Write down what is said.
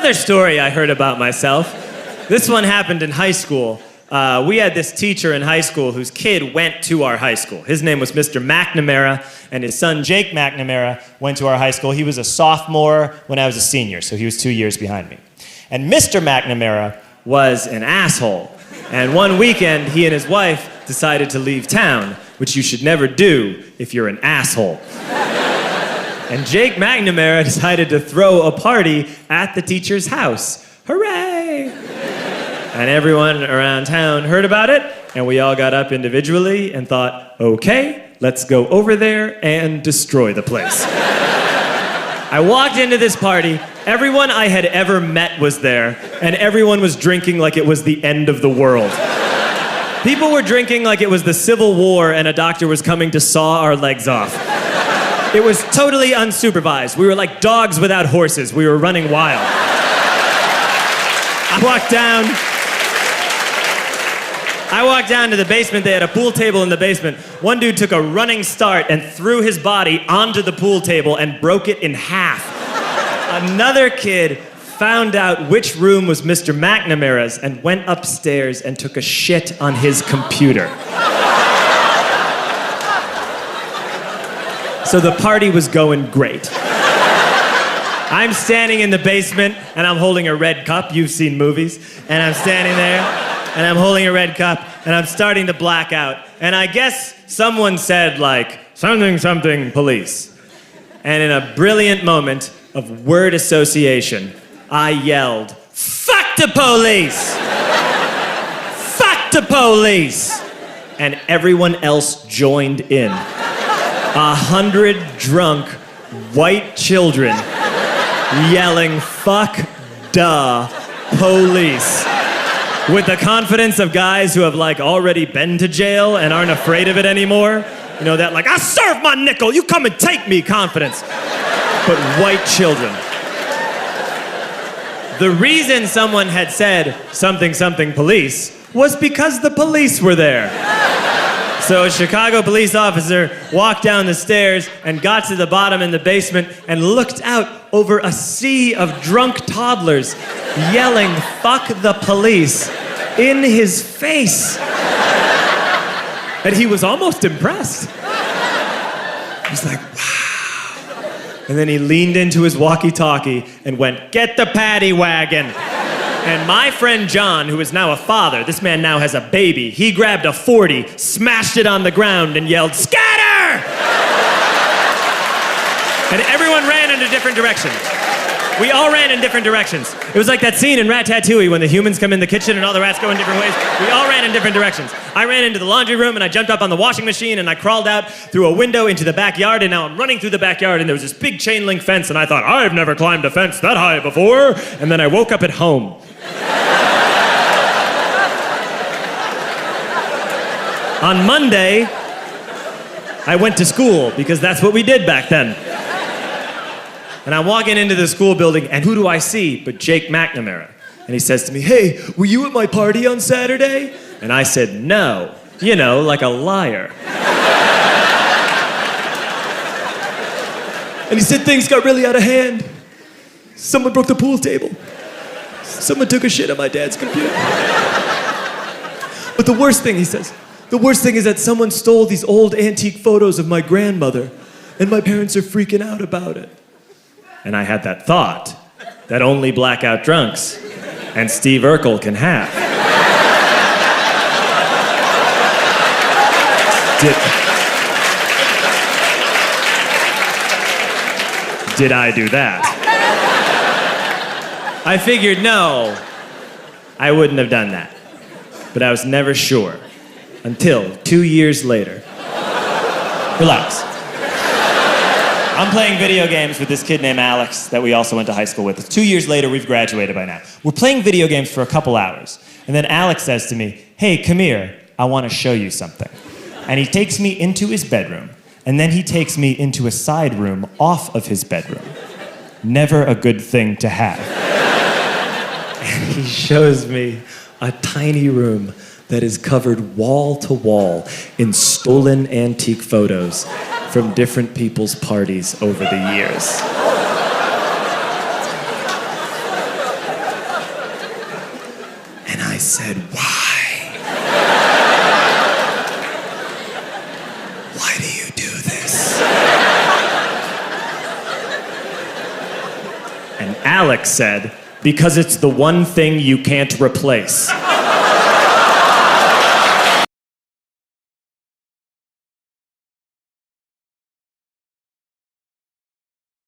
another story I heard about myself. This one happened in high school. We had this teacher in high school whose kid went to our high school. His name was Mr. McNamara, and his son Jake McNamara went to our high school. He was a sophomore when I was a senior, so he was 2 years behind me. And Mr. McNamara was an asshole. And one weekend, he and his wife decided to leave town, which you should never do if you're an asshole. And Jake McNamara decided to throw a party at the teacher's house. Hooray! And everyone around town heard about it, and we all got up individually and thought, okay, let's go over there and destroy the place. I walked into this party, everyone I had ever met was there, and everyone was drinking like it was the end of the world. People were drinking like it was the Civil War and a doctor was coming to saw our legs off. It was totally unsupervised. We were like dogs without horses. We were running wild. I walked down to the basement. They had a pool table in the basement. One dude took a running start and threw his body onto the pool table and broke it in half. Another kid found out which room was Mr. McNamara's and went upstairs and took a shit on his computer. So the party was going great. I'm standing in the basement and I'm holding a red cup. You've seen movies. And I'm standing there and I'm holding a red cup and I'm starting to black out. And I guess someone said like, something, something, police. And in a brilliant moment of word association, I yelled, fuck the police! Fuck the police! And everyone else joined in. 100 drunk white children yelling, fuck the police. With the confidence of guys who have like already been to jail and aren't afraid of it anymore. You know, that like, I serve my nickel, you come and take me confidence. But white children. The reason someone had said something, something, police was because the police were there. So a Chicago police officer walked down the stairs and got to the bottom in the basement and looked out over a sea of drunk toddlers yelling, fuck the police, in his face. And he was almost impressed. He was like, wow. And then he leaned into his walkie-talkie and went, get the paddy wagon. And my friend John, who is now a father, this man now has a baby, he grabbed a 40, smashed it on the ground, and yelled, scatter! And everyone ran in a different direction. We all ran in different directions. It was like that scene in Ratatouille when the humans come in the kitchen and all the rats go in different ways. We all ran in different directions. I ran into the laundry room and I jumped up on the washing machine and I crawled out through a window into the backyard, and now I'm running through the backyard and there was this big chain link fence and I thought, I've never climbed a fence that high before. And then I woke up at home. On Monday, I went to school because that's what we did back then. And I'm walking into the school building, and who do I see but Jake McNamara? And he says to me, hey, were you at my party on Saturday? And I said, no. You know, like a liar. And he said things got really out of hand. Someone broke the pool table. Someone took a shit on my dad's computer. But the worst thing, he says, the worst thing is that someone stole these old antique photos of my grandmother, and my parents are freaking out about it. And I had that thought that only blackout drunks and Steve Urkel can have. Did I do that? I figured, no, I wouldn't have done that. But I was never sure until 2 years later. Relax. I'm playing video games with this kid named Alex that we also went to high school with. 2 years later, we've graduated by now. We're playing video games for a couple hours. And then Alex says to me, hey, come here, I want to show you something. And he takes me into his bedroom, and then he takes me into a side room off of his bedroom. Never a good thing to have. And he shows me a tiny room that is covered wall to wall in stolen antique photos from different people's parties over the years. I said, why? Why do you do this? And Alex said, because it's the one thing you can't replace.